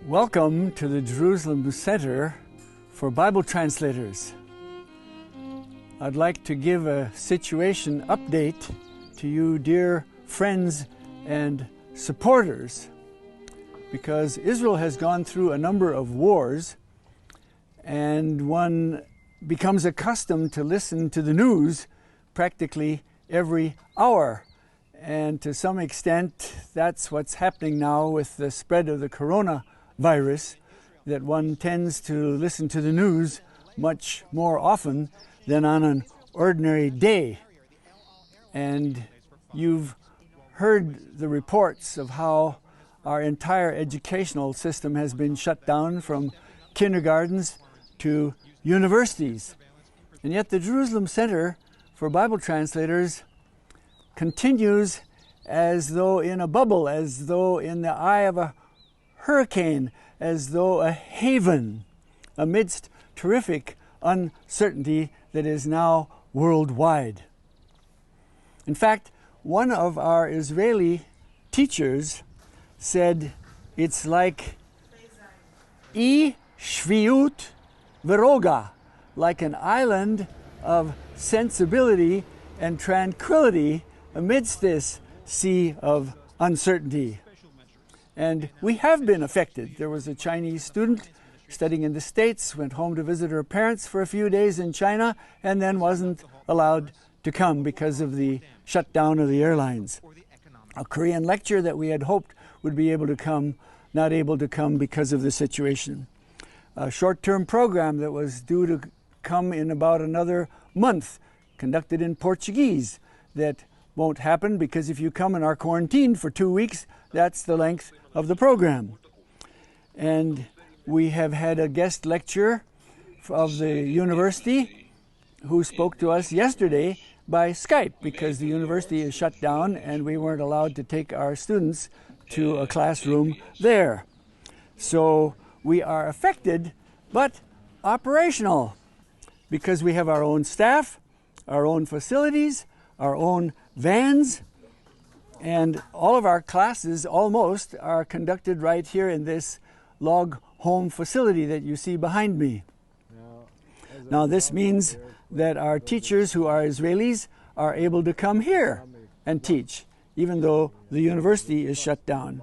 Welcome to the Jerusalem Center for Bible Translators. I'd like to give a situation update to you, dear friends and supporters, because Israel has gone through a number of wars, and one becomes accustomed to listen to the news practically every hour. And to some extent, that's what's happening now with the spread of the coronavirus, that one tends to listen to the news much more often than on an ordinary day. And you've heard the reports of how our entire educational system has been shut down, from kindergartens to universities. And yet the Jerusalem Center for Bible Translators continues as though in a bubble, as though in the eye of a hurricane, as though a haven amidst terrific uncertainty that is now worldwide. In fact, one of our Israeli teachers said it's like shviut v'roga, like an island of sensibility and tranquility amidst this sea of uncertainty. And we have been affected. There was a Chinese student studying in the States, went home to visit her parents for a few days in China, and then wasn't allowed to come because of the shutdown of the airlines. A Korean lecturer that we had hoped would be able to come, not able to come because of the situation. A short-term program that was due to come in about another month, conducted in Portuguese, that won't happen because if you come and are quarantined for 2 weeks, that's the length of the program. And we have had a guest lecturer of the university who spoke to us yesterday by Skype, because the university is shut down and we weren't allowed to take our students to a classroom there. So we are affected, but operational, because we have our own staff, our own facilities, our own vans, and all of our classes almost are conducted right here in this log home facility that you see behind me. Now this means that our teachers who are Israelis are able to come here and teach, even though the university is shut down.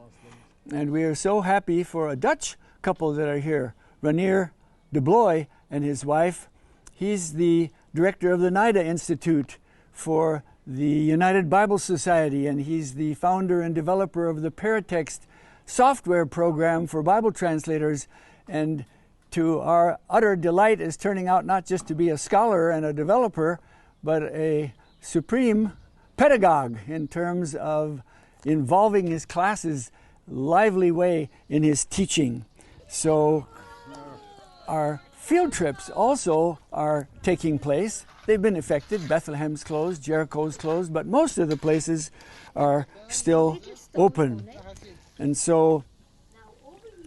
And we are so happy for a Dutch couple that are here, Ranier de Bloy and his wife. He's the director of the NIDA Institute for the United Bible Society, and he's the founder and developer of the Paratext software program for Bible translators. And to our utter delight, is turning out not just to be a scholar and a developer, but a supreme pedagogue in terms of involving his classes lively way in his teaching. So our field trips also are taking place. They've been affected. Bethlehem's closed, Jericho's closed, but most of the places are still open. And so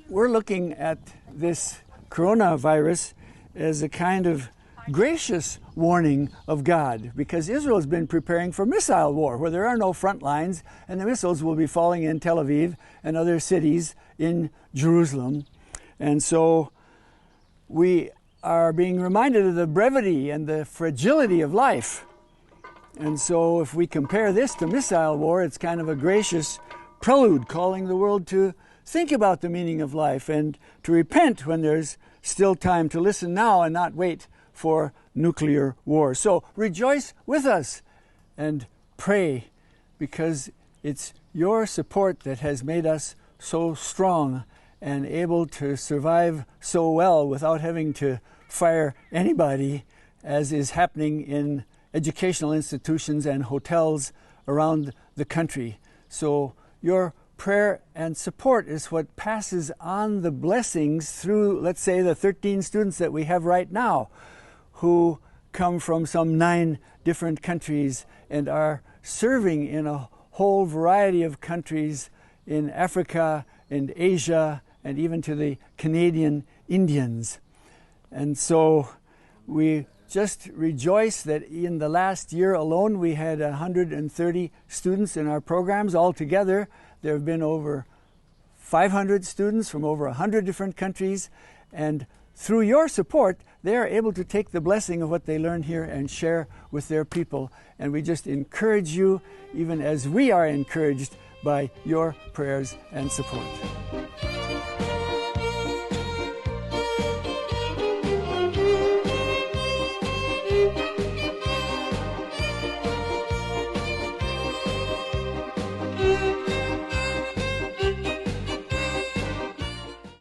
we're looking at this coronavirus as a kind of gracious warning of God, because Israel has been preparing for missile war, where there are no front lines, and the missiles will be falling in Tel Aviv and other cities in Jerusalem. And so we are being reminded of the brevity and the fragility of life. And so if we compare this to missile war, it's kind of a gracious prelude, calling the world to think about the meaning of life and to repent when there's still time, to listen now and not wait for nuclear war. So rejoice with us and pray, because it's your support that has made us so strong and able to survive so well without having to fire anybody, as is happening in educational institutions and hotels around the country. So your prayer and support is what passes on the blessings through, let's say, the 13 students that we have right now, who come from some 9 different countries and are serving in a whole variety of countries in Africa and Asia, and even to the Canadian Indians. And so we just rejoice that in the last year alone we had 130 students in our programs. Altogether there have been over 500 students from over 100 different countries, and through your support, they are able to take the blessing of what they learn here and share with their people. And we just encourage you, even as we are encouraged by your prayers and support.